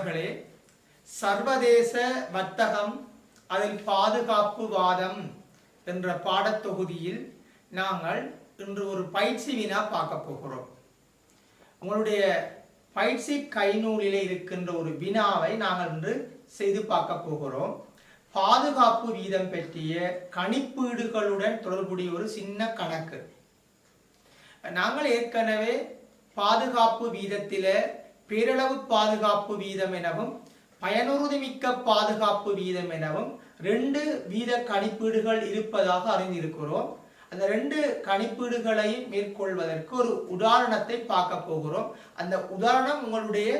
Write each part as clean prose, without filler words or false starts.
மாணவர்களே, சர்வதேச வர்த்தகம் அதில் பாதுகாப்பு வாதம் என்ற பாடத்தொகுதியில் நாங்கள் இன்று ஒரு பயிற்சி வினா பார்க்க போகிறோம். உங்களுடைய பயிற்சி கைநூலிலே இருக்கின்ற ஒரு வினாவை நாங்கள் இன்று செய்து பார்க்க போகிறோம். பாதுகாப்பு வீதம் பற்றிய கணிப்பீடுகளுடன் தொடர்புடைய ஒரு சின்ன கணக்கு. நாங்கள் ஏற்கனவே பாதுகாப்பு வீதத்தில பேரளவு பாதுகாப்பு வீதம் எனவும் பயனுறுதிமிக்க பாதுகாப்பு வீதம் எனவும் 2 வீத கணிப்பீடுகள் இருப்பதாக அறிந்திருக்கிறோம். அந்த 2 கணிப்பீடுகளையும் மேற்கொள்வதற்கு ஒரு உதாரணத்தை பார்க்க போகிறோம். அந்த உதாரணம் உங்களுடைய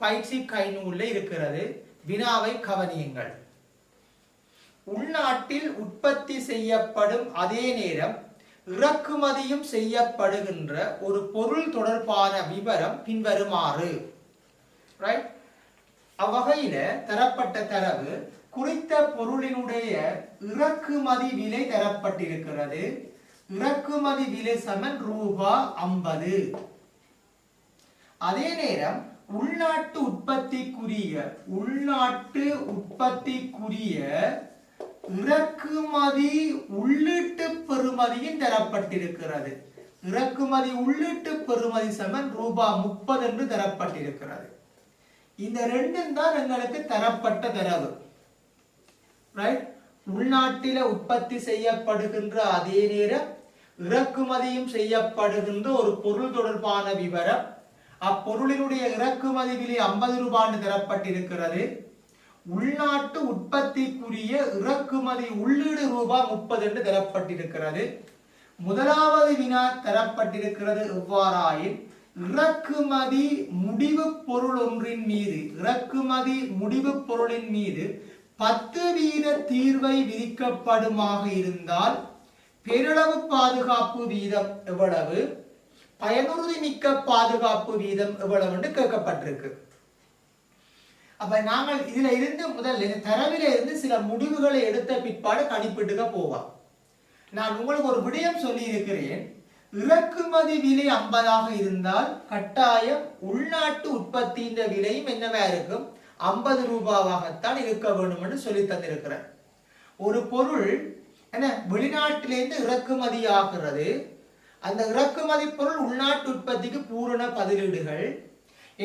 பயிற்சி கைநூலில் இருக்கிறது. வினாவை கவனியுங்கள். உள்நாட்டில் உற்பத்தி செய்யப்படும் அதே நேரம் இறக்குமதியும் செய்யப்படுகின்ற ஒரு பொருள் தொடர்பான விவரம் பின்வருமாறு. ரைட்? அவ்வகையில தரப்பட்ட தரவு குறித்த பொருளினுடைய இறக்குமதி விலை தரப்பட்டிருக்கிறது. இறக்குமதி விலை சமன் ரூபாய் 50. அதே நேரம் உள்நாட்டு உற்பத்திக்குரிய இறக்குமதி உள்ளீட்டு பெறுமதியும் தரப்பட்டிருக்கிறது. இறக்குமதி உள்ளீட்டு பெறுமதி சமன் ரூபாய் 30 என்று தரப்பட்டிருக்கிறது. இந்த 2 தான் எங்களுக்கு தரப்பட்ட தரவு. ரைட்? உள்நாட்டில உற்பத்தி செய்யப்படுகின்ற அதே நேரம் இறக்குமதியும் செய்யப்படுகின்ற ஒரு பொருள் தொடர்பான விவரம். அப்பொருளினுடைய இறக்குமதி விலை 50 ரூபாய் தரப்பட்டிருக்கிறது. உள்நாட்டு உற்பத்திக்குரிய இறக்குமதி உள்ளீடு ரூபாய் 30 என்று தரப்பட்டிருக்கிறது. முதலாவது வினா தரப்பட்டிருக்கிறது எவ்வாறாயின் இறக்குமதி முடிவு பொருள் ஒன்றின் மீது 10 வீத தீர்வை விதிக்கப்படுமாக இருந்தால் பேரளவு பாதுகாப்பு வீதம் எவ்வளவு, பயனுறுதி மிக்க பாதுகாப்பு வீதம் எவ்வளவு என்று கேட்கப்பட்டிருக்கு. அப்ப நாங்கள் இதுல இருந்து முதல்ல தரவில இருந்து சில முடிவுகளை எடுத்த பிற்பாடு கணிப்பீட்டுக்கு போவோம். நான் உங்களுக்கு ஒரு விடயம் சொல்லி இருக்கிறேன். இறக்குமதி விலை 50 இருந்தால் கட்டாயம் உள்நாட்டு உற்பத்தியின் விலையும் என்னவா இருக்கும், 50 ரூபாவாகத்தான் இருக்க வேண்டும் என்று சொல்லி தந்திருக்கிறேன். ஒரு பொருள் என்ன வெளிநாட்டிலிருந்து இறக்குமதி ஆகிறது. அந்த இறக்குமதி பொருள் உள்நாட்டு உற்பத்திக்கு பூரண பதிலீடுகள்.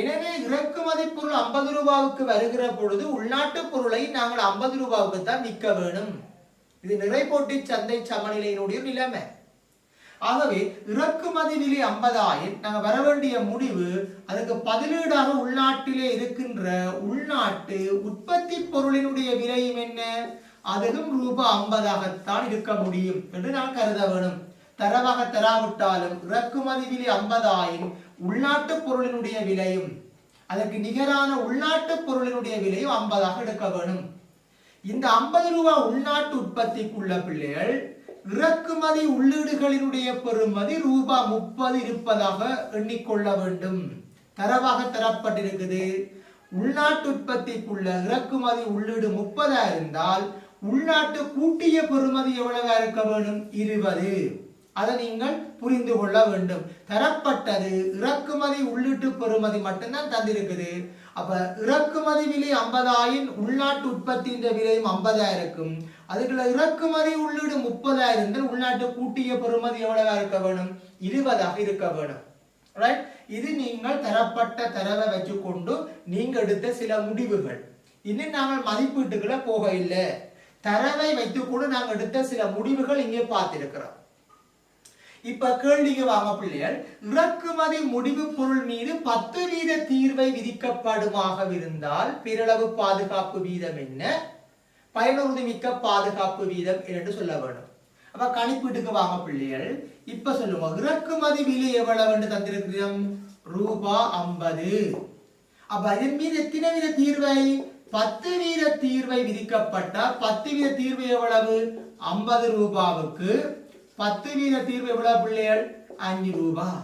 எனவே இறக்குமதி பொருள் 50 ரூபாவுக்கு வருகிற பொழுது உள்நாட்டு பொருளை நாங்கள் 50 ரூபாவுக்கு தான் விற்க வேணும். இது நிறைபோட்டி சந்தை சமநிலையினுடைய நிலைமை. ஆகவே இறக்குமதி விலை 50 நாங்கள் வர வேண்டிய முடிவு அதுக்கு பதிலீடாக உள்நாட்டிலே இருக்கின்ற உள்நாட்டு உற்பத்தி பொருளினுடைய விலையும் என்ன, அதுவும் ரூபாய் 50 இருக்க முடியும் என்று நான் கருத வேணும். தரவாக தராவிட்டாலும் இறக்குமதி விலை 50 உள்நாட்டு பொருளினுடைய விலையும் அதற்கு நிகரான உள்நாட்டு பொருளினுடைய விலையும் 50 எடுக்க வேணும். இந்த 50 ரூபாய் உள்நாட்டு உற்பத்திக்குள்ள பிள்ளைகள் இறக்குமதி உள்ளீடுகளினுடைய பெறுமதி ரூபாய் 30 இருப்பதாக எண்ணிக்கொள்ள வேண்டும். தரவாக தரப்பட்டிருக்குது. உள்நாட்டு உற்பத்திக்குள்ள இறக்குமதி உள்ளீடு 30 இருந்தால் உள்நாட்டு கூட்டிய பெறுமதி எவ்வளவு இருக்க வேண்டும், 20. அதை நீங்கள் புரிந்து கொள்ள வேண்டும். தரப்பட்டது இறக்குமதி உள்ளீட்டு பெறுமதி மட்டும்தான் தந்திருக்குது. அப்ப இறக்குமதி விலை 50 உள்நாட்டு உற்பத்தியின் விலையும் 50 இருக்கும். அதுக்குள்ள இறக்குமதி உள்ளீடு 30 இருந்தால் உள்நாட்டு கூட்டிய பெறுமதி எவ்வளவு இருக்க வேணும், 20 இருக்க வேணும். ரைட்? இது நீங்கள் தரப்பட்ட தரவை வச்சுக்கொண்டு நீங்க எடுத்த சில முடிவுகள். இன்னும் நாங்கள் மதிப்பீட்டுகளை போக இல்லை. தரவை வைத்துக்கொண்டு நாங்கள் எடுத்த சில முடிவுகள் இங்கே பார்த்திருக்கிறோம். இப்ப கேள்விக்கு வாங்க பிள்ளைகள். இறக்குமதி முடிவு பொருள் மீது 10 வீத தீர்வை விதிக்கப்படுமாக இருந்தால் பேரளவு பாதுகாப்பு வீதம் என்ன, பயனுறுதி மிக்க பாதுகாப்பு வீதம் என்று சொல்ல வேண்டும். அப்ப கணிப்பீட்டுக்கு வாங்க பிள்ளைகள். இப்ப சொல்லுவோம், இறக்குமதி விலை எவ்வளவு என்று தந்திருக்கிறோம், ரூபாய் 50. அப்ப இதன் மீது எத்தனை வீத தீர்வை, 10 வீத தீர்வை விதிக்கப்பட்டால் 10 வீத தீர்வு எவ்வளவு, 50 ரூபாவுக்கு 10 வீத தீர்வு எவ்வளவு பிள்ளைகள், 5 ரூபாய்.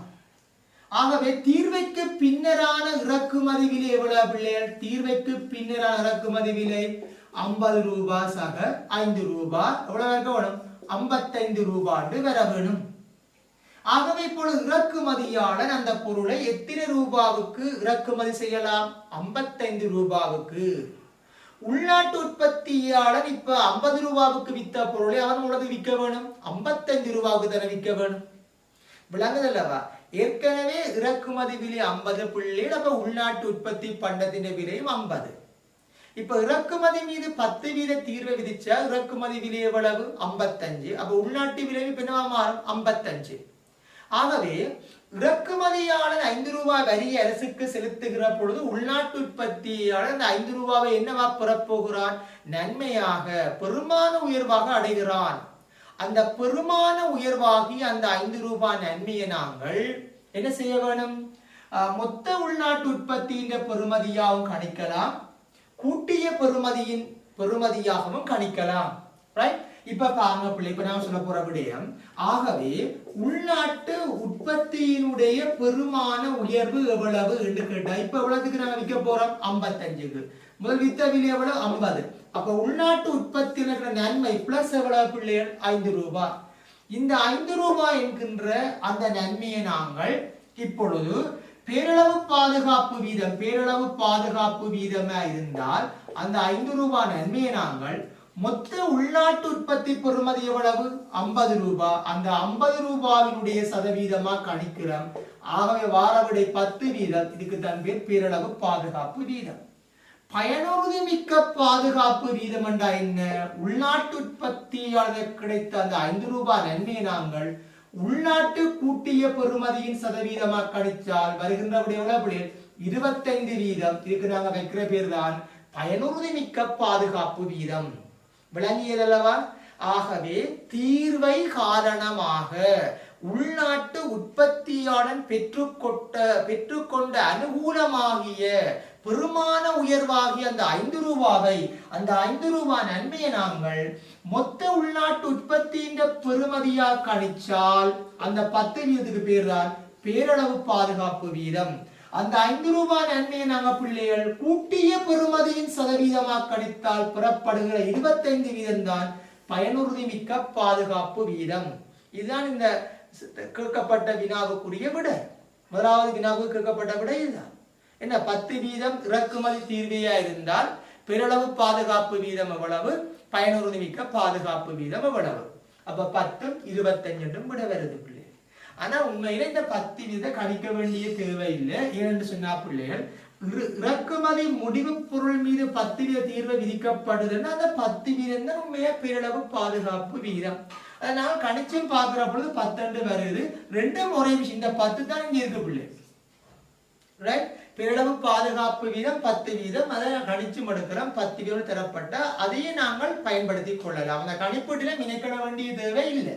ஆகவே தீர்வைக்கு பின்னரான இறக்குமதி விலை எவ்வளவு பிள்ளைகள், தீர்வைக்கு பின்னரான இறக்குமதி விலை 50 ரூபாய் சக 5 ரூபாய் எவ்வளவு இருக்க வேணும், 55 ரூபாய் வர வேணும். ஆகவே இப்பொழுது இறக்குமதியாளர் அந்த பொருளை எத்தனை ரூபாவுக்கு இறக்குமதி செய்யலாம்? 55 ரூபாவுக்கு. உள்நாட்டு உற்பத்தியாளர் இப்ப 50 ரூபாவுக்கு வித்த பொருளை அவன் உலக விற்க வேணும், 55 ரூபாவுக்கு தானே விற்க வேணும். விளங்குதல்லவா? ஏற்கனவே இறக்குமதி விலை 50 பிள்ளைகள், அப்ப உள்நாட்டு உற்பத்தி பண்டத்தின் விலையும் 50. இப்ப இறக்குமதி மீது 10% தீர்வை விதிச்சா இறக்குமதி விலை எவ்வளவு? 55. அப்ப உள்நாட்டு விலை என்னவா மாறும்? 55. ஆகவே இறக்குமதியாளர் 5 ரூபாய் வரியை அரசுக்கு செலுத்துகிற பொழுது உள்நாட்டு உற்பத்தியாளர் அந்த 5 ரூபாவை என்னவா பெறப்போகிறான்? நன்மையாக, பெருமான உயர்வாக அடைகிறான். அந்த பெருமான உயர்வாகி அந்த 5 ரூபாய் நன்மையை நாங்கள் என்ன செய்ய வேணும்? மொத்த உள்நாட்டு உற்பத்தியின் பெறுமதியாகவும் கணிக்கலாம், கூட்டிய பெறுமதியின் பெறுமதியாகவும் கணிக்கலாம். ரைட்? இப்ப பாருங்க பிள்ளை, இப்ப நான் சொல்ல போற விடயம், ஆகவே உள்நாட்டு உற்பத்தியினுடைய பெருமான உயர்வு எவ்வளவு என்று கேட்டா, இப்ப எவ்வளவுக்கு நாங்க விற்க போறோம்? 55க்கு. முதல் வித்த விலை எவ்வளவு? 50. அப்ப உள்நாட்டு உற்பத்தியில் இருக்கிற நன்மை பிளஸ் எவ்வளவு பிள்ளைகள்? 5 ரூபாய். இந்த 5 ரூபாய் என்கின்ற அந்த நன்மையை நாங்கள் இப்பொழுது பேரளவு பாதுகாப்பு வீதம், பேரளவு பாதுகாப்பு வீதமா இருந்தால் அந்த 5 ரூபாய் நன்மையை நாங்கள் மொத்த உள்நாட்டு உற்பத்தி பெறுமதி எவ்வளவு? 50 ரூபாய். அந்த 50 ரூபாயினுடைய சதவீதமா கணிக்கிறோம். ஆகவே வாரவிடை 10%. இதுக்கு தான் பேர் பேரளவு பாதுகாப்பு வீதம். பயனுறுதி மிக்க பாதுகாப்பு வீதம் என்றா என்ன? உள்நாட்டு உற்பத்தியாளர் கிடைத்த அந்த 5 ரூபாய் நன்மையை நாங்கள் உள்நாட்டு கூட்டிய பெறுமதியின் சதவீதமா கணிச்சால் வருகின்ற எவ்வளவு? 25%. இதுக்கு நாங்க வைக்கிற பேர் தான் பயனுறுதி மிக்க பாதுகாப்பு வீதம். விளங்கியதல்லவா? ஆகவே தீர்வை காரணமாக உள்நாட்டு உற்பத்தியாளன் பெற்றுக்கொண்ட அனுகூலமாகிய பெருமான உயர்வாகிய அந்த 5 ரூபாவை, அந்த 5 ரூபாய் நன்மையை நாங்கள் மொத்த உள்நாட்டு உற்பத்தியின் பெறுமதியா கணிச்சால் அந்த 10%க்கு பேர் தான் பேரளவு பாதுகாப்பு வீதம். அந்த 5 ரூபாய் நன்மையை நாங்க பிள்ளைகள் கூட்டிய பெறுமதியின் சதவீதமாக கணித்தால் பெறப்படுகிற 25% தான் பயனுறுதி மிக்க பாதுகாப்பு வீதம். இதுதான் இந்த கேட்கப்பட்ட வினாவுக்குரிய விடை. முதலாவது வினாவுக்கு கேட்கப்பட்ட விடை இதுதான். என்ன? 10% இறக்குமதி தீர்வையா இருந்தால் பேரளவு பாதுகாப்பு வீதம் எவ்வளவு, பயனுறுதி மிக்க பாதுகாப்பு வீதம் எவ்வளவு. அப்ப 10 25 விட வருது பிள்ளை. ஆனா உண்மையில இந்த 10% கணிக்க வேண்டிய தேவை இல்லை. ஏனென்று சொன்னா பிள்ளைகள், இறக்குமதி முடிவு பொருள் மீது 10% தீர்வை விதிக்கப்படுதுன்னா அந்த 10% தான் உண்மையா பேரளவு பாதுகாப்பு வீதம். அதனால கணிச்சும் பார்க்கிற பொழுது 10 வருது. ரெண்டும் ஒரே விஷயம். இந்த 10 தான் இங்க இருக்கு பிள்ளை. ரைட்? பேரளவு பாதுகாப்பு வீதம் 10%. அதை கணிச்சும் எடுக்கிறோம். 10% தரப்பட்ட அதையே நாங்கள் பயன்படுத்தி கொள்ளலாம். அந்த கணிப்பீட்டில மினைக்கிட வேண்டிய தேவை இல்லை.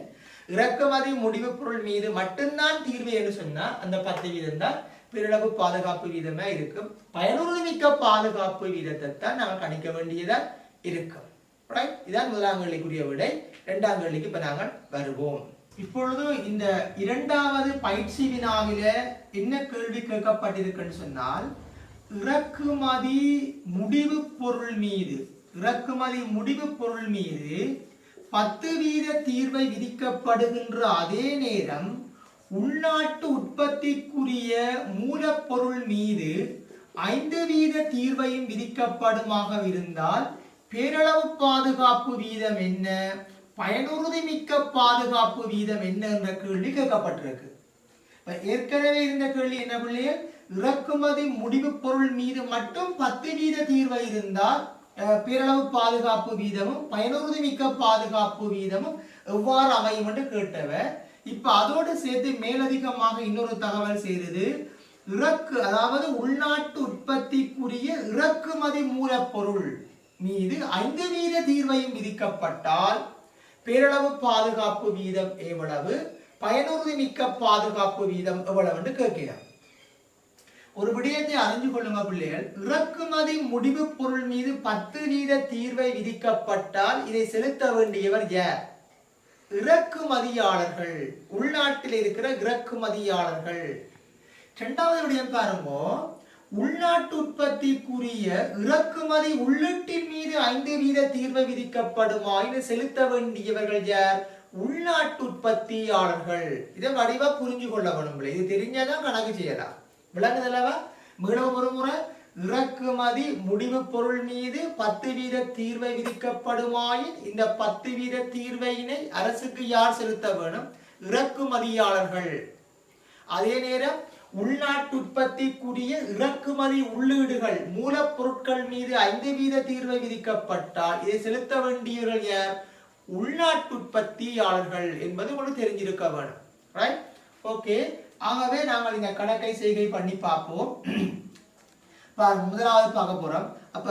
இறக்குமதி முடிவு பொருள் மீது மட்டும்தான் தீர்வு என்று சொன்னா அந்த 10% தான் பேரளவு பாதுகாப்பு வீதமா இருக்கும். பயனுறுதி மிக்க பாதுகாப்பு வீதத்தை தான் நாங்கள் கணிக்க வேண்டியதா இருக்கும். இதான் முதலாம் கேள்விக்குரிய விடை. இரண்டாம் கேள்விக்கு இப்ப நாங்கள் வருவோம். இப்பொழுது இந்த இரண்டாவது பயிற்சி வினாவில என்ன கேள்வி கேட்கப்பட்டிருக்குன்னு சொன்னால், இறக்குமதி முடிவு பொருள் மீது 10% தீர்வை விதிக்கப்படுகின்ற அதே நேரம் உள்நாட்டு உற்பத்திக்குரிய மூலப்பொருள் மீது 5% தீர்வையும் விதிக்கப்படுமாக இருந்தால் பேரளவு பாதுகாப்பு வீதம் என்ன, பயனுறுதி மிக்க பாதுகாப்பு வீதம் என்ன என்ற கேள்வி கேட்கப்பட்டிருக்கு. ஏற்கனவே இருந்த கேள்வி என்ன பிள்ளைகள்? இறக்குமதி முடிவு பொருள் மீது மட்டும் 10% தீர்வை இருந்தால் பேரளவு பாதுகாப்பு வீதமும் பயனுறுதி மிக்க பாதுகாப்பு வீதமும் எவ்வாறு அமையும் என்று கேட்டவ. இப்ப அதோடு சேர்த்து மேலதிகமாக இன்னொரு தகவல் செய்தது, அதாவது உள்நாட்டு உற்பத்திக்குரிய இறக்குமதி மூலப்பொருள் மீது 5% தீர்வையும் விதிக்கப்பட்டால் பேரளவு பாதுகாப்பு வீதம் எவ்வளவு, பயனுறுதி மிக்க பாதுகாப்பு வீதம் எவ்வளவு என்று கேட்கிறார். ஒரு விடயத்தை அறிஞ்சு கொள்ளுங்க பிள்ளைகள். இறக்குமதி முடிவு பொருள் மீது 10% தீர்வை விதிக்கப்பட்டால் இதை செலுத்த வேண்டியவர் யார்? இறக்குமதியாளர்கள், உள்நாட்டில் இருக்கிற இறக்குமதியாளர்கள். இரண்டாவது விடயம் பாருங்க, உள்நாட்டு உற்பத்திக்குரிய இறக்குமதி உள்ளீட்டின் மீது 5% தீர்வை விதிக்கப்படுமா இதை செலுத்த வேண்டியவர்கள் யார்? உள்நாட்டு உற்பத்தியாளர்கள். இதை வடிவா புரிஞ்சு கொள்ள வேணும். இது தெரிஞ்சாதான் கணக்கு செய்யலாம். விளங்குதல்லவா? மீண்டும் ஒரு முறை, இறக்குமதி முடிவு பொருள் மீது 10% தீர்வை விதிக்கப்படுமாயின் இந்த 10% தீர்வையினை அரசுக்கு யார் செலுத்த வேணும்? இறக்குமதியாளர்கள். அதே நேரம் உள்நாட்டு உற்பத்திக்குரிய இறக்குமதி உள்ளீடுகள் மூலப்பொருட்கள் மீது 5% தீர்வை விதிக்கப்பட்டால் இதை செலுத்த வேண்டியவர்கள் யார்? உள்நாட்டு உற்பத்தியாளர்கள் என்பது உங்களுக்கு தெரிஞ்சிருக்க வேணும். ரைட்? ஓகே. ஆகவே நாங்கள் இந்த கணக்கை செய்கை பண்ணி பார்ப்போம். முதலாவது பார்க்க போறோம். அப்ப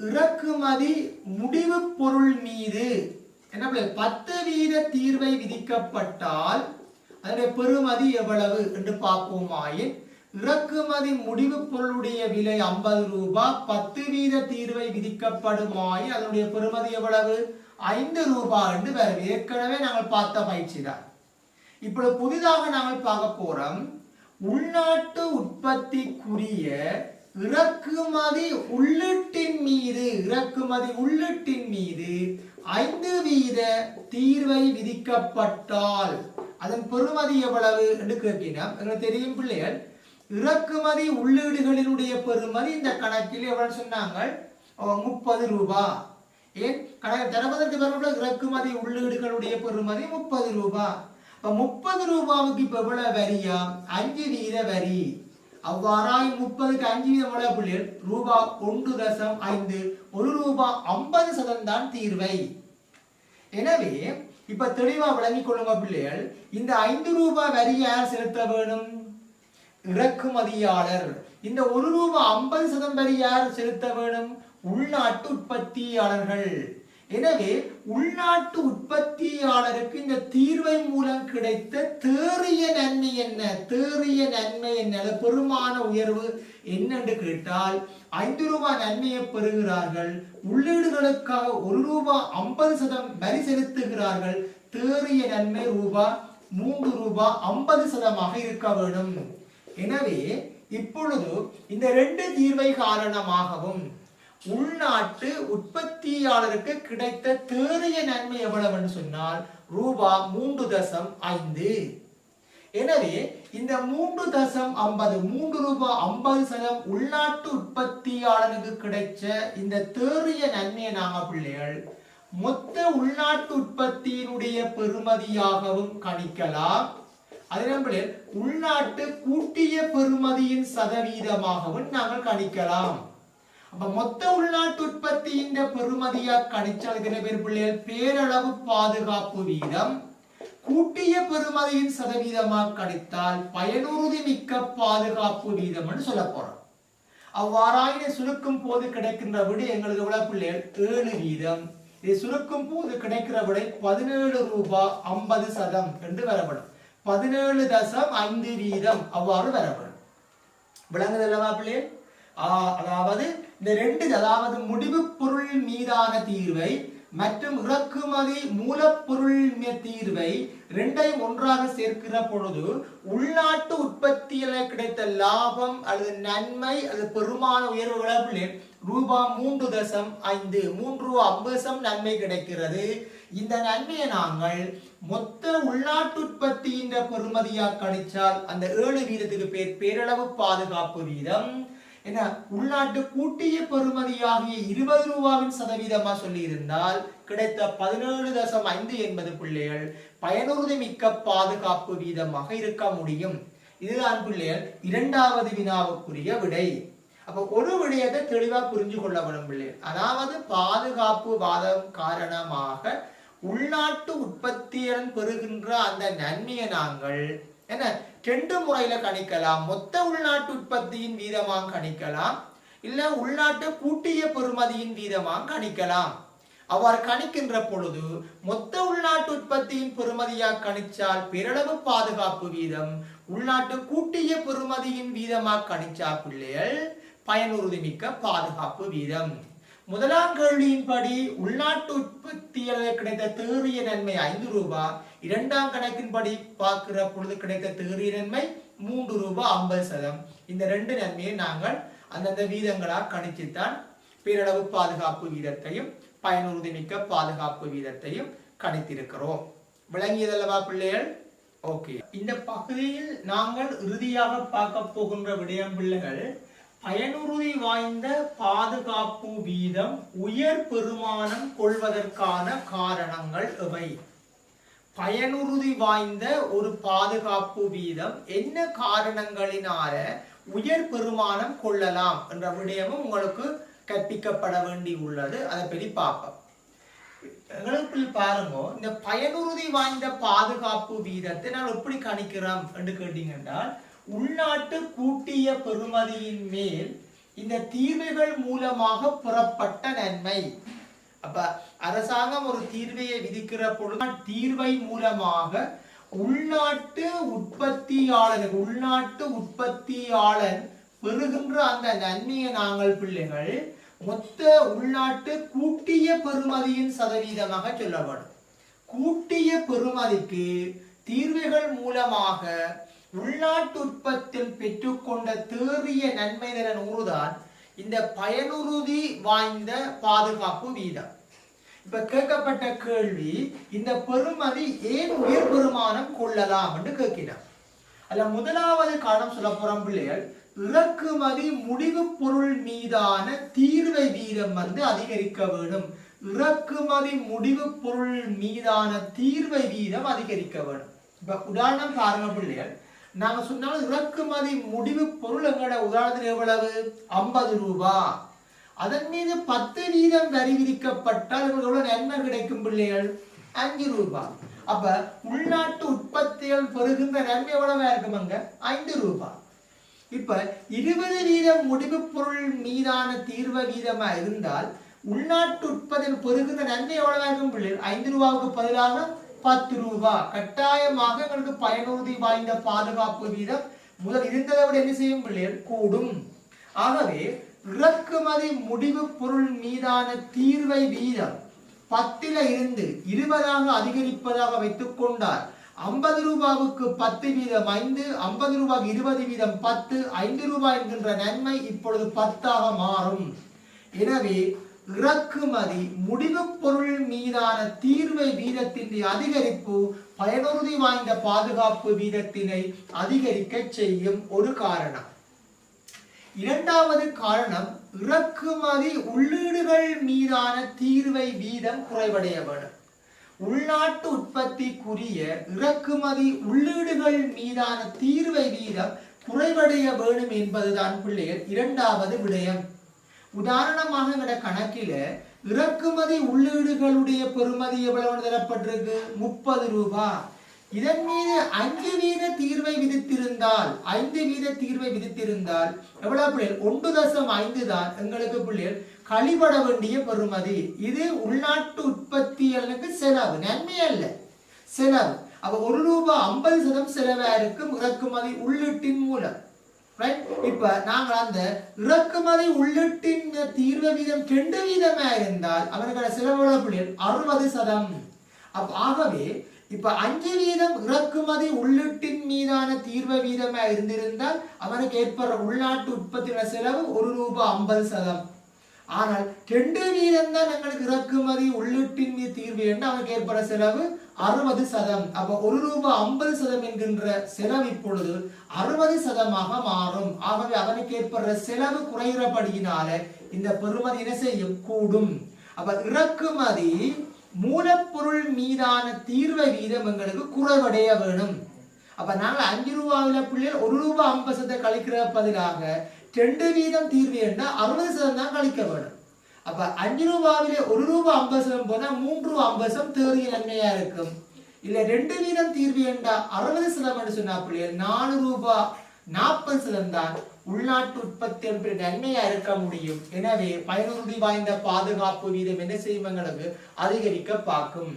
இறக்குமதி முடிவு பொருள் மீது என்ன 10% தீர்வை விதிக்கப்பட்டால் அதனுடைய பெறுமதி எவ்வளவு என்று பார்ப்போமாயின், இறக்குமதி முடிவு பொருளுடைய விலை 50 ரூபாய், 10% தீர்வை விதிக்கப்படுமாயின் அதனுடைய பெறுமதி எவ்வளவு? 5 ரூபாய் என்று வரும். ஏற்கனவே நாங்கள் பார்த்த பயிற்சி தான். இப்பொழுது புதிதாக நாங்கள் பார்க்க போறோம். உள்நாட்டு உற்பத்திக்குரிய இறக்குமதி உள்ளீட்டின் மீது 5% தீர்வை விதிக்கப்பட்டால் அதன் பெறுமதி எவ்வளவு என்று கேட்கிறோம். எங்களுக்கு தெரியும் பிள்ளைகள், இறக்குமதி உள்ளீடுகளினுடைய பெறுமதி இந்த கணக்கில் எவ்வளவு சொன்னாங்க? 30 ரூபாய். ஏன் கணக்கு தரப்பதற்கு பிறகு இறக்குமதி உள்ளீடுகளுடைய பெறுமதி 30 ரூபாய். 30 ரூபாவுக்கு இப்ப எவ்வளவு வரியா? 5% வரி. அவ்வாறாய் 30க்கு 5% எவ்வளவு பிள்ளைகள்? ரூபாய் 1.5. 1 ரூபாய் 50% தான் தீர்வை. எனவே இப்ப தெளிவா விளங்கிக் கொள்ளுங்க பிள்ளைகள், இந்த 5 ரூபாய் வரி யார் செலுத்த வேணும்? இறக்குமதியாளர். இந்த 1 ரூபாய் 50% வரி யார் செலுத்த வேணும்? உள்நாட்டு உற்பத்தியாளர்கள். எனவே உள்நாட்டு உற்பத்தியாளருக்கு இந்த தீர்வை மூலம் கிடைத்த தேறிய நன்மை என்ன? பெருமான உயர்வு என்னென்று கேட்டால் 5 ரூபாய் நன்மையை பெறுகிறார்கள். உள்ளீடுகளுக்காக 1 ரூபாய் 50% வரி செலுத்துகிறார்கள். தேறிய நன்மை ரூபாய் 3 ரூபாய் 50% இருக்க வேண்டும். எனவே இப்பொழுது இந்த 2 தீர்வை காரணமாகவும் உள்நாட்டு உற்பத்தியாளருக்கு கிடைத்த தேறிய நன்மை எவ்வளவு என்று சொன்னால் ரூபாய் 3.5. எனவே இந்த 3 ரூபாய் 50% உள்நாட்டு உற்பத்தியாளருக்கு கிடைச்ச இந்த தேறிய நன்மையை நாங்க பிள்ளைகள் மொத்த உள்நாட்டு உற்பத்தியினுடைய பெறுமதியாகவும் கணிக்கலாம். அதே உள்நாட்டு கூட்டிய பெறுமதியின் சதவீதமாகவும் நாங்கள் கணிக்கலாம். அப்ப மொத்த உள்நாட்டு உற்பத்தியின் பெறுமதியா கணிச்சால் பேர் பிள்ளைகள் பேரளவு பாதுகாப்பு வீதம், கூட்டிய பெறுமதியின் சதவீதமாக கணித்தால் பயனுறுதி மிக்க பாதுகாப்பு வீதம் என்று சொல்ல போறோம். அவ்வாறாயினை சுருக்கும் போது கிடைக்கின்ற விடை எங்களுக்கு எவ்வளவு பிள்ளைகள்? 7%. இதை சுருக்கும் போது கிடைக்கிற விடை 17 ரூபாய் 50% என்று வரப்படும். 17.5% அவ்வாறு வரப்படும். விளங்குதல்லவா பிள்ளைகள்? அதாவது இந்த 2, அதாவது முடிவு பொருள் மீதான தீர்வை மற்றும் இறக்குமதி மூலப்பொருள் தீர்வை 2ஐயும் ஒன்றாக சேர்க்கிற பொழுது உள்நாட்டு உற்பத்தியில கிடைத்த லாபம் அல்லது நன்மை அல்லது பெருமான உயர்வு விளையாட்டு ரூபாய் 3.5 3.50 நன்மை கிடைக்கிறது. இந்த நன்மையை நாங்கள் மொத்த உள்நாட்டு உற்பத்தியின் பெறுமதியாக கணிச்சால் அந்த 7%க்கு பேரளவு பாதுகாப்பு வீதம். என்ன உள்நாட்டு கூட்டிய பெறுமதியாகிய 20 ரூபாவின் சதவீதமா சொல்லி இருந்தால் கிடைத்த 17.5 என்பது பிள்ளைகள் பயனுறுதி மிக்க பாதுகாப்பு வீதமாக இருக்க முடியும். இதுதான் பிள்ளைகள் 2வது வினாவுக்குரிய விடை. அப்ப ஒரு விடயத்தை தெளிவா புரிஞ்சு கொள்ள வேண்டும் பிள்ளைகள். அதாவது பாதுகாப்பு வாதம் காரணமாக உள்நாட்டு உற்பத்தியுடன் பெறுகின்ற அந்த நன்மையை நாங்கள் என்ன 2 முறையில கணிக்கலாம். மொத்த உள்நாட்டு உற்பத்தியின் வீதமாக கணிக்கலாம், இல்ல உள்நாட்டு கூட்டிய பெறுமதியின் வீதமாக கணிக்கலாம். அவ்வாறு கணிக்கின்ற பொழுது மொத்த உள்நாட்டு உற்பத்தியின் பெறுமதியாக கணிச்சால் பேரளவு பாதுகாப்பு வீதம், உள்நாட்டு கூட்டிய பெறுமதியின் வீதமாக கணிச்சா பிள்ளைகள் பயனுறுதி மிக்க பாதுகாப்பு வீதம். முதலாம் கேள்வியின்படி உள்நாட்டு உற்பத்தியாளர் கிடைத்த தேறிய நன்மை 5 ரூபாய், 2ஆம் கணக்கின்படி பார்க்கிற பொழுது கிடைத்த தேறிய நன்மை 3 ரூபாய் 50%. இந்த 2 நன்மையை நாங்கள் அந்தந்த வீதங்களாக கணிச்சுத்தான் பேரளவு பாதுகாப்பு வீதத்தையும் பயனுறுதி மிக்க பாதுகாப்பு வீதத்தையும் கணித்திருக்கிறோம். விளங்கியதல்லவா பிள்ளைகள்? ஓகே, இந்த பகுதியில் நாங்கள் இறுதியாக பார்க்க போகின்ற விடயம் பிள்ளைகள், பயனுறுதி வாய்ந்த பாதுகாப்பு வீதம் உயர் பெறுமானம் கொள்வதற்கான காரணங்கள் எவை? பயனுறுதி வாய்ந்த ஒரு பாதுகாப்பு வீதம் என்ன காரணங்களினால உயர் பெறுமானம் கொள்ளலாம் என்ற விடயமும் உங்களுக்கு கற்பிக்கப்பட வேண்டி உள்ளது. அதை பற்றி பார்ப்போம். எங்களுக்கு பாருங்க, இந்த பயனுறுதி வாய்ந்த பாதுகாப்பு வீதத்தை நான் எப்படி கணிக்கிறோம் என்று கேட்டீங்கன்னா, உள்நாட்டு கூட்டிய பெறுமதியின் மேல் இந்த தீர்வுகள் மூலமாக பெறப்பட்ட நன்மை. அப்ப அரசாங்கம் ஒரு தீர்வையை விதிக்கிற பொழுது தீர்வை மூலமாக உள்நாட்டு உற்பத்தியாளர் பெறுகின்ற அந்த நன்மையை நாங்கள் பிள்ளைகள் மொத்த உள்நாட்டு கூட்டிய பெறுமதியின் சதவீதமாக சொல்ல வேண்டும். கூட்டிய பெறுமதிக்கு தீர்வுகள் மூலமாக உள்நாட்டு உற்பத்தியில் பெற்றுக்கொண்ட தேறிய நன்மை திறன் 100 தான் இந்த பயனுறுதி வாய்ந்த பாதுகாப்பு வீதம். இப்ப கேட்கப்பட்ட கேள்வி, இந்த பெறுமதி ஏன் உயர் பெறுமானம் கொள்ளலாம் என்று கேட்கிறார். அல்ல முதலாவது காரணம் சொல்ல போறோம் பிள்ளைகள், இறக்குமதி முடிவு பொருள் மீதான தீர்வை வீதம் அதிகரிக்க வேண்டும். இறக்குமதி முடிவு பொருள் மீதான தீர்வை வீதம் அதிகரிக்க வேண்டும். இப்ப உதாரணம் பாருங்க பிள்ளைகள், நாங்க சொன்னாலும் இறக்குமதி முடிவு பொருள் எங்களோட உதாரணத்தில் எவ்வளவு? 50 ரூபாய். அதன் மீது 10% வரி விதிக்கப்பட்டால் எவ்வளவு நன்மை கிடைக்கும் பிள்ளைகள்? 5 ரூபாய். அப்ப உள்நாட்டு உற்பத்திகள் பெறுகின்ற நன்மை எவ்வளவா இருக்கும்? அங்க 5 ரூபாய். இப்ப 20% முடிவு பொருள் மீதான தீர்வ வீதமா இருந்தால் உள்நாட்டு உற்பத்தியில் பெறுகின்ற நன்மை எவ்வளவா இருக்கும் பிள்ளைகள்? 5 ரூபாய்க்கு பதிலாக 10 ரூபாய். கட்டாயமாக எங்களுக்கு பயனுறுதி வாய்ந்த பாதுகாப்பு வீதம் முதல் இருந்ததை விட என்ன செய்யும் பிள்ளைகள்? கூடும். ஆகவே இறக்குமதி முடிவு பொருள் மீதான தீர்வை வீதம் 10 இருந்து 20 அதிகரிப்பதாக வைத்துக் கொண்டால் 50 ரூபாய்க்கு 10% 5, 50 ரூபாய்க்கு 20% 10, 5 ரூபாய் என்கின்ற நன்மை இப்பொழுது 10 மாறும். எனவே இறக்குமதி முடிவு பொருள் மீதான தீர்வை வீதத்தின் அதிகரிப்பு பயனுறுதி வாய்ந்த பாதுகாப்பு வீதத்தினை அதிகரிக்க செய்யும் ஒரு காரணம். இரண்டாவது காரணம், இறக்குமதி உள்ளீடுகள் மீதான தீர்வை வீதம் குறைவடைய வேண்டும். உள்நாட்டு உற்பத்திக்குரிய இறக்குமதி உள்ளீடுகள் மீதான தீர்வை வீதம் குறைவடைய வேண்டும் என்பதுதான் பிள்ளைகள் இரண்டாவது விடயம். உதாரணமாக இந்த கணக்கில இறக்குமதி உள்ளீடுகளுடைய பெறுமதி எவ்வளவு தரப்பட்டிருக்கு? 30 ரூபாய். இதன் மீது 5% தீர்வை விதித்திருந்தால் 5% தீர்வை விதித்திருந்தால் எவ்வளவு பிள்ளைகள்? 1.5 தான் எங்களுக்கு பிள்ளைகள் கழிபட வேண்டிய பெறுமதி. இது உள்நாட்டு உற்பத்தியாளருக்கு செலவு, நன்மை அல்ல, செலவு. அப்ப 1 ரூபாய் 50% செலவா இருக்கும் இறக்குமதி உள்ளீட்டின் மூலம். இப்ப நாங்கள் அந்த இறக்குமதி உள்ளீட்டின் தீர்வு வீதம் 2% இருந்தால் அவனுக்கு செலவு பிள்ளைகள் 60%. ஆகவே இப்ப 5% இறக்குமதி உள்ளீட்டின் மீதான தீர்வு வீதமா இருந்திருந்தால் அவனுக்கு ஏற்படுற உள்நாட்டு உற்பத்தியோட செலவு 1 ரூபாய் 50%. ஆனால் 2% தான் எங்களுக்கு இறக்குமதி உள்ளீட்டின் மீது தீர்வு என்று அவனுக்கு ஏற்படுற செலவு 60%. அப்ப 1 ரூபாய் 50% என்கின்ற செலவு இப்பொழுது 60% மாறும். ஆகவே அவனுக்கு ஏற்படுற செலவு குறைகிறபடியினால இந்த பெறுமதி என்ன செய்யும்? கூடும். அப்ப இறக்குமதி மூலப்பொருள் மீதான தீர்வை வீதம் எங்களுக்கு குறைவடைய வேணும். அப்ப நாங்கள் 5 ரூபாயில பிள்ளைகள் 1 ரூபாய் 50% கழிக்கிற பதிலாக 2% தீர்வு என்றால் 60% தான் கழிக்க வேணும். அப்ப 5 ரூபாயில 1 ரூபாய் 50% போனா 3 ரூபாய் 50% தேறிய நன்மையா இருக்கும். இல்ல 2% தீர்வு என்றால் 60% என்று சொன்னா பிள்ளைகள் 4 ரூபாய் 40% தான் உள்நாட்டு உற்பத்தி என்ற நன்மையா இருக்க முடியும். எனவே பயனுறுதி வாய்ந்த பாதுகாப்பு வீதம் என்ன செய்யும்? எங்களுக்கு அதிகரிக்க பார்க்கும்.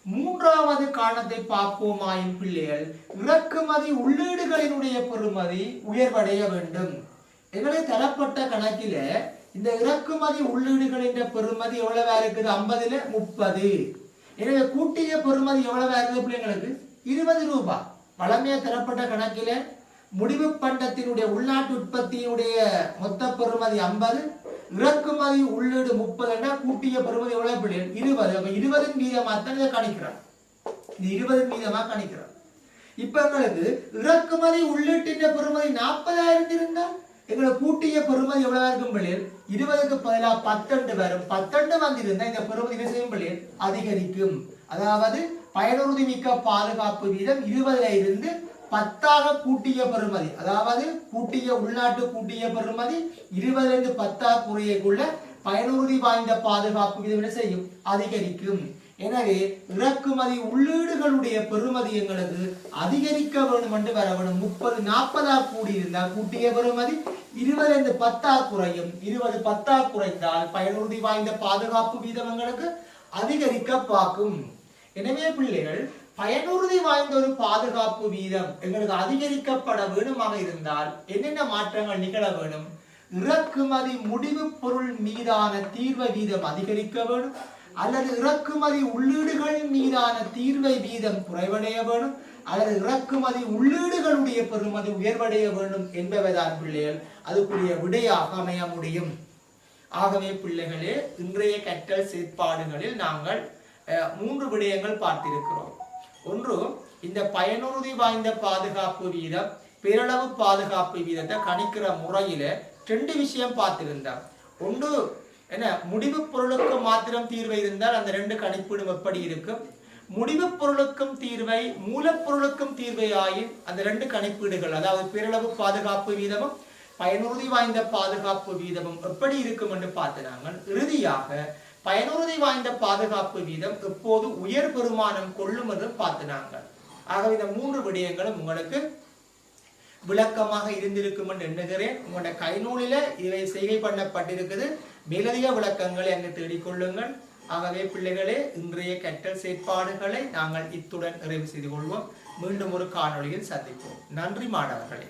மூன்றாவது காரணத்தை பார்ப்போமாயின் பிள்ளைகள், இறக்குமதி உள்ளீடுகளினுடைய பெறுமதி உயர்வடைய வேண்டும். எங்களுக்கு தரப்பட்ட கணக்கில இந்த இறக்குமதி உள்ளீடுகளின் பெறுமதி எவ்வளவா இருக்குது? 50ல 30. எனவே கூட்டிய பெறுமதி எவ்வளவா இருக்குது பிள்ளைங்களுக்கு? 20 ரூபாய். வளமையா தரப்பட்ட கணக்கில முடிவு பண்டத்தினுடைய உள்நாட்டு உற்பத்தியினுடைய மொத்த பெறுமதி 50, இறக்குமதி உள்ளீடு 30, கூட்டிய பெறுமதி எவ்வளவு பிள்ளைகள்? 20. 20 வீதமா தான் இதை கணிக்கிறோம். இது 20 வீதமா கணிக்கிறோம். இப்ப எங்களுக்கு இறக்குமதி உள்ளீட்டின் பெறுமதி 40,000 இருந்தா எங்களை கூட்டிய பெறுமதி எவ்வளவு இருக்கும் பிள்ளைகள் 20க்கு பதிலாக 12 வரும். 12 வந்திருந்தா இந்த பெறுமதி என்ன செய்யும் பிள்ளைகள் அதிகரிக்கும். அதாவது பயனுறுதி மிக்க பாதுகாப்பு வீதம் 20ல இருந்து 10ஆக கூட்டிய பெறுமதி, அதாவது கூட்டிய உள்நாட்டு கூட்டிய பெறுமதி 20ல இருந்து 10ஆக குறையக்குள்ள பயனுறுதி வாய்ந்த பாதுகாப்பு வீதம் என்ன செய்யும் அதிகரிக்கும். எனவே இறக்குமதி உள்ளீடுகளுடைய பெறுமதி எங்களுக்கு அதிகரிக்க வேண்டும் என்று வர வேண்டும். 30 40ஆக கூடியிருந்தால் கூட்டிய பெறுமதி 20ல இருந்து 10ஆக குறையும். 20 10ஆக குறைந்தால் பயனுறுதி வாய்ந்த பாதுகாப்பு வீதம் எங்களுக்கு அதிகரிக்க பார்க்கும். எனவே பிள்ளைகள் பயனுறுதி வாய்ந்த ஒரு பாதுகாப்பு வீதம் எங்களுக்கு அதிகரிக்கப்பட வேண்டுமாக இருந்தால் என்னென்ன மாற்றங்கள் நிகழ வேண்டும்? இறக்குமதி முடிவு பொருள் மீதான தீர்வை வீதம் அதிகரிக்க வேண்டும், அல்லது இறக்குமதி உள்ளீடுகள் மீதான தீர்வை வீதம் குறைவடைய வேண்டும், அல்லது இறக்குமதி உள்ளீடுகளுடைய பெறுமதி உயர்வடைய வேண்டும் என்பவைதான் பிள்ளைகள் அதுக்குரிய விடையாக அமைய முடியும். ஆகவே பிள்ளைகளே இன்றைய கற்றல் செயற்பாடுகளில் நாங்கள் 3 விடயங்கள் பார்த்திருக்கிறோம். ஒன்று, இந்த பயனுறுதி வாய்ந்த பாதுகாப்பு வீதம் பேரளவு பாதுகாப்பு வீதத்தை கணிக்கிற முறையில 2 விஷயம் பார்த்திருந்தார். ஒன்று என்ன, முடிவு பொருளுக்கு மாத்திரம் தீர்வை இருந்தால் அந்த 2 கணிப்பீடும் எப்படி இருக்கும், முடிவு பொருளுக்கும் தீர்வை மூலப்பொருளுக்கும் தீர்வை ஆயின் அந்த 2 கணிப்பீடுகள், அதாவது பேரளவு பாதுகாப்பு வீதமும் பயனுறுதி வாய்ந்த பாதுகாப்பு வீதமும் எப்படி இருக்கும் என்று பார்த்தாங்க. இறுதியாக பயனுறுதி வாய்ந்த பாதுகாப்பு வீதம் எப்போது உயர் பெருமானம் கொள்ளும் என்று பார்த்தினாங்க. ஆகவே இந்த 3 விடயங்களும் உங்களுக்கு விளக்கமாக இருந்திருக்கும் என்று எண்ணுகிறேன். உங்களுடைய கைநூலில இவை செய்கை பண்ணப்பட்டிருக்குது. மேலதிக விளக்கங்களை அங்கு தேடிக்கொள்ளுங்கள். ஆகவே பிள்ளைகளே இன்றைய கற்றல் செயற்பாடுகளை நாங்கள் இத்துடன் நிறைவு செய்து கொள்வோம். மீண்டும் ஒரு காணொளியில் சந்திப்போம். நன்றி மாணவர்களே.